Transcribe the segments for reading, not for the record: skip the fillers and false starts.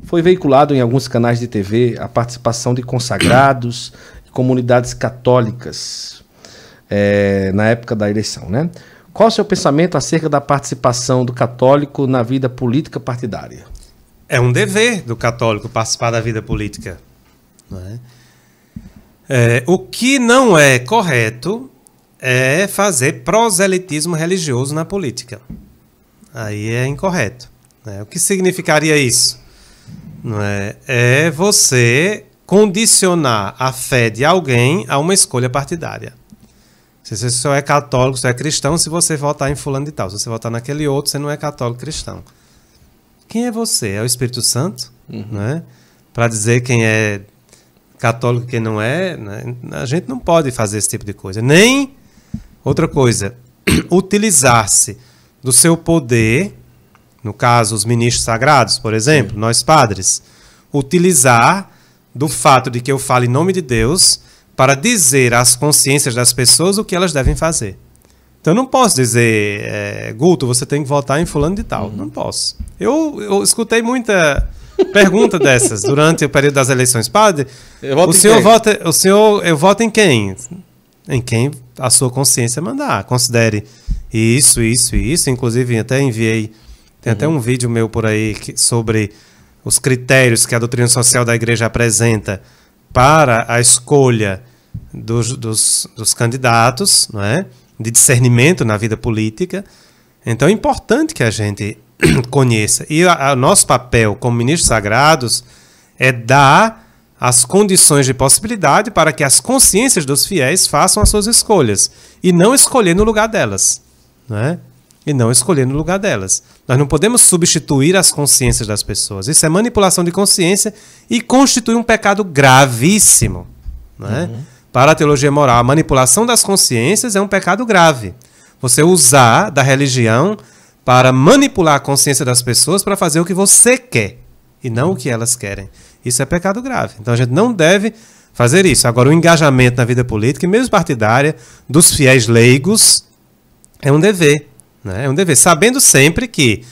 foi veiculado em alguns canais de TV a participação de consagrados e comunidades católicas na época da eleição, né? Qual o seu pensamento acerca da participação do católico na vida política partidária? É um dever do católico participar da vida política. Não é? O que não é correto é fazer proselitismo religioso na política. Aí é incorreto. Né? O que significaria isso? Não é? É você condicionar a fé de alguém a uma escolha partidária. Se você só é católico, só é cristão, se você votar em fulano de tal. Se você votar naquele outro, você não é católico cristão. Quem é você? É o Espírito Santo? Né? Para dizer quem é católico e quem não é, né? A gente não pode fazer esse tipo de coisa. Nem, outra coisa, utilizar-se do seu poder, no caso, os ministros sagrados, por exemplo, nós padres, utilizar do fato de que eu falo em nome de Deus para dizer às consciências das pessoas o que elas devem fazer. Então eu não posso dizer, Guto, você tem que votar em fulano de tal. Não posso. Eu escutei muita pergunta dessas durante o período das eleições. Padre, eu voto em quem? Em quem a sua consciência mandar. Considere isso, isso e isso. Inclusive, até enviei, tem até um vídeo meu por aí sobre os critérios que a doutrina social da igreja apresenta para a escolha dos candidatos, não é? De discernimento na vida política. Então é importante que a gente conheça. E o nosso papel como ministros sagrados é dar as condições de possibilidade para que as consciências dos fiéis façam as suas escolhas e não escolher no lugar delas. Né? E não escolher no lugar delas. Nós não podemos substituir as consciências das pessoas. Isso é manipulação de consciência e constitui um pecado gravíssimo. Né? Para a teologia moral, a manipulação das consciências é um pecado grave. Você usar da religião para manipular a consciência das pessoas para fazer o que você quer e não o que elas querem. Isso é pecado grave. Então a gente não deve fazer isso. Agora, o engajamento na vida política, e mesmo partidária, dos fiéis leigos, é um dever. Né? É um dever, sabendo sempre que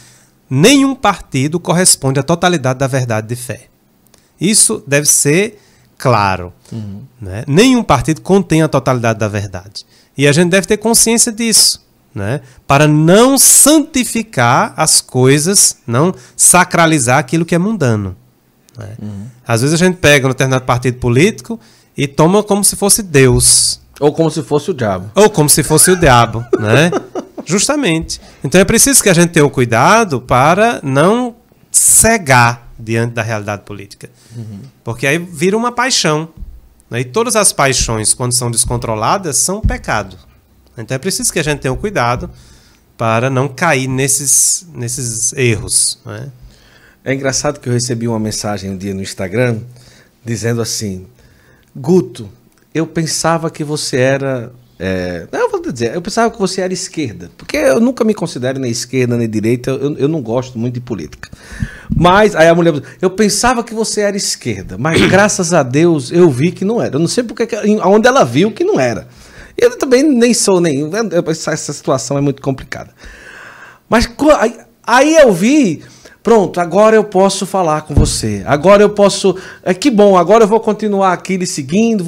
nenhum partido corresponde à totalidade da verdade de fé. Isso deve ser claro. Né? Nenhum partido contém a totalidade da verdade. E a gente deve ter consciência disso. Né? Para não santificar as coisas, não sacralizar aquilo que é mundano. Né? Às vezes a gente pega um determinado partido político e toma como se fosse Deus. Ou como se fosse o diabo. Ou como se fosse o diabo. Né? Justamente. Então é preciso que a gente tenha o cuidado para não cegar diante da realidade política. Porque aí vira uma paixão. Né? E todas as paixões, quando são descontroladas, são pecado. Então é preciso que a gente tenha o cuidado para não cair nesses erros. Né? É engraçado que eu recebi uma mensagem um dia no Instagram dizendo assim: Guto, eu pensava que você era... eu vou dizer, eu pensava que você era esquerda, porque eu nunca me considero nem esquerda nem direita, eu não gosto muito de política. Mas, aí a mulher, eu pensava que você era esquerda, mas graças a Deus eu vi que não era. Eu não sei porque, onde ela viu que não era. Eu também nem sou nem... Essa situação é muito complicada. Mas aí eu vi... Pronto, agora eu posso falar com você. Agora eu posso... que bom, agora eu vou continuar aqui lhe seguindo.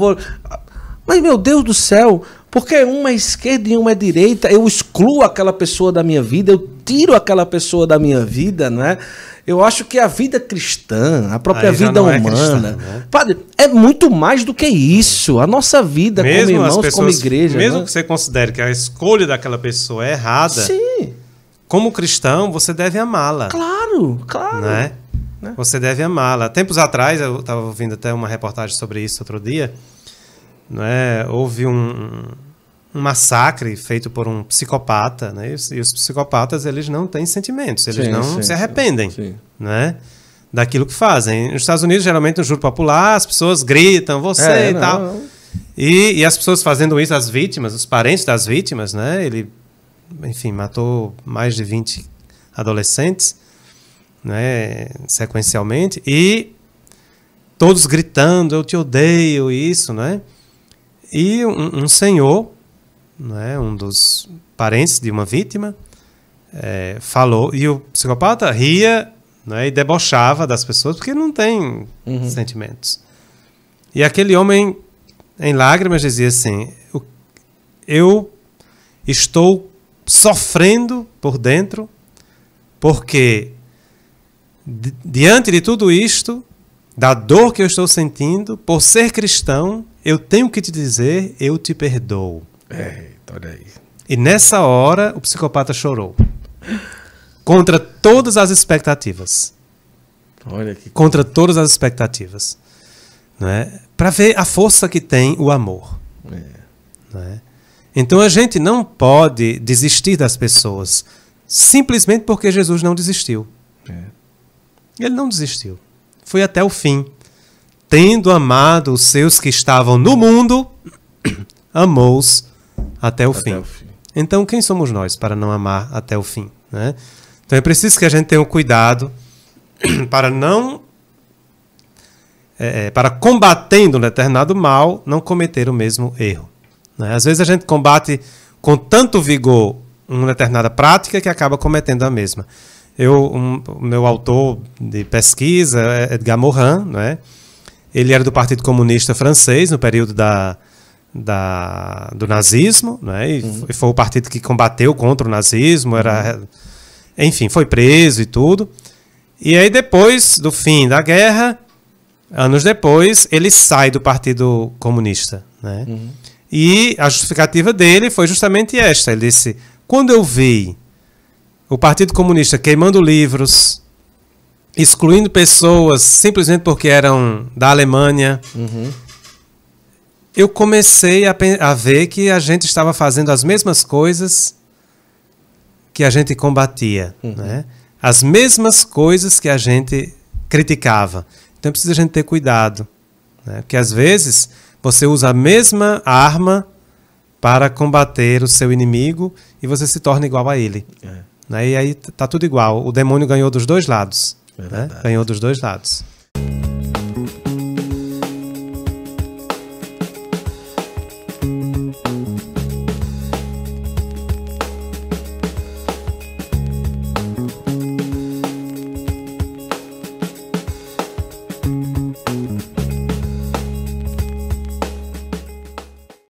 Mas, meu Deus do céu, porque uma é esquerda e uma é direita, eu excluo aquela pessoa da minha vida, eu tiro aquela pessoa da minha vida, não é? Eu acho que a vida cristã, a própria vida humana, cristã, né? Padre, é muito mais do que isso. A nossa vida como irmãos, como igreja. Mesmo que você considere que a escolha daquela pessoa é errada, sim, como cristão, você deve amá-la. Claro, claro. Né? Você deve amá-la. Tempos atrás, eu estava ouvindo até uma reportagem sobre isso outro dia, né? Houve um massacre feito por um psicopata, né? E os psicopatas, eles não têm sentimentos, eles não se arrependem, né? Daquilo que fazem. Nos Estados Unidos, geralmente, no júri popular, as pessoas gritam, você e tal. E as pessoas fazendo isso, as vítimas, os parentes das vítimas, né? Ele, enfim, matou mais de 20 adolescentes, né? Sequencialmente, e todos gritando, eu te odeio, isso, né? E um senhor, né, um dos parentes de uma vítima, falou, e o psicopata ria, né? E debochava das pessoas porque não tem sentimentos. E aquele homem, em lágrimas, dizia assim: eu estou sofrendo por dentro porque, diante de tudo isto, da dor que eu estou sentindo, por ser cristão, eu tenho que te dizer, eu te perdoo. Olha aí. E nessa hora, o psicopata chorou. Contra todas as expectativas. Olha que... Contra todas as expectativas. Né? Para ver a força que tem o amor. Né? Então a gente não pode desistir das pessoas simplesmente porque Jesus não desistiu. Ele não desistiu. Foi até o fim. Tendo amado os seus que estavam no mundo, amou-os até o fim. Então, quem somos nós para não amar até o fim? Né? Então, é preciso que a gente tenha um cuidado para não... para combatendo um determinado mal, não cometer o mesmo erro. Né? Às vezes a gente combate com tanto vigor uma determinada prática que acaba cometendo a mesma. O meu autor de pesquisa é Edgar Morin, né? Ele era do Partido Comunista Francês no período do nazismo, né? E foi o partido que combateu contra o nazismo, enfim, foi preso e tudo. E aí depois do fim da guerra, anos depois, ele sai do Partido Comunista, né? E a justificativa dele foi justamente esta. Ele disse: quando eu vi o Partido Comunista queimando livros, excluindo pessoas simplesmente porque eram da Alemanha, eu comecei a ver que a gente estava fazendo as mesmas coisas que a gente combatia, né? As mesmas coisas que a gente criticava. Então precisa a gente ter cuidado, né? Porque às vezes você usa a mesma arma para combater o seu inimigo e você se torna igual a ele. Né? E aí tá tudo igual. O demônio ganhou dos dois lados. Né? Ganhou dos dois lados.